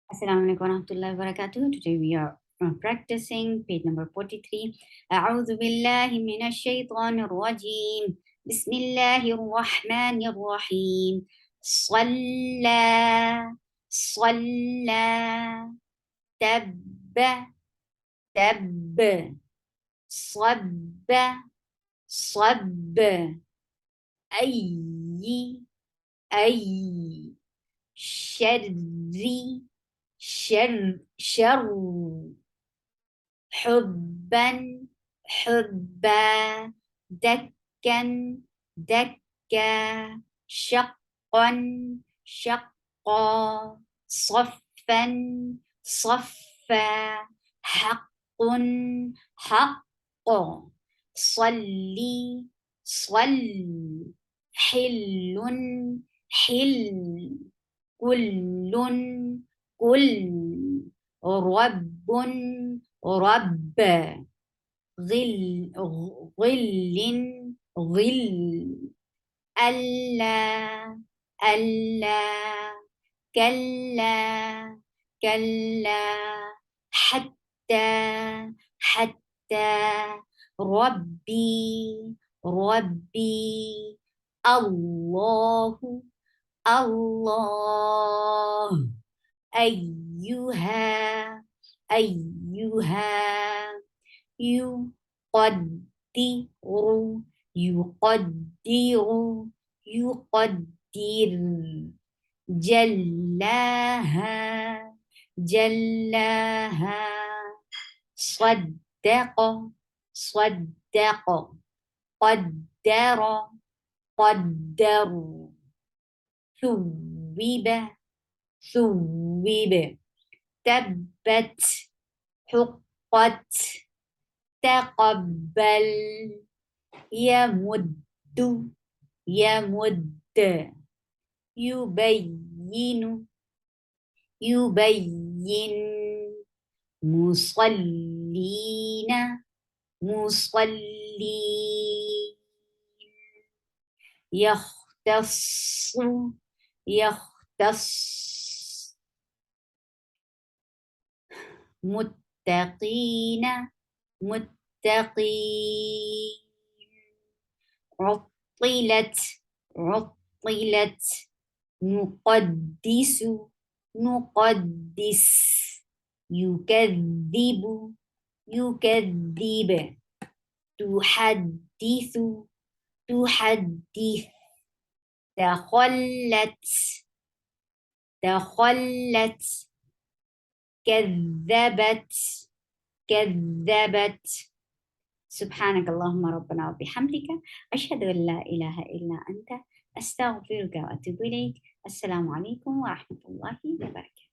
Assalamu alaikum warahmatullahi wabarakatuh. Today we are practicing page number 43. أعوذ بالله من الشيطان الرجيم. بسم الله الرحمن الرحيم. صلى صلى تب تب صب صب أي أي شري شر حبا حبا دكا دكا شقا شقا صفا صفا حق حق صلي صل حل حل كل كل رب رب ظل ظل ظل ألا ألا كلا كلا حتى حتى ربي ربي الله الله أيها أيها يقدر يقدر يقدر جلاها جلاها صدق صدق قدر قدر ثوب ثوب تبت حقت تقبل يمد يمد يبين يبين مصلين مصلين يختص يختص متقين متقين عطلت عطلت نقدس نقدس يكذب يكذب تحدث تحدث تخلت تخلت كذبت كذبت سبحانك اللهم ربنا وبحمدك أشهد أن لا إله إلا أنت أستغفرك وأتوب إليك. السلام عليكم ورحمة الله وبركاته.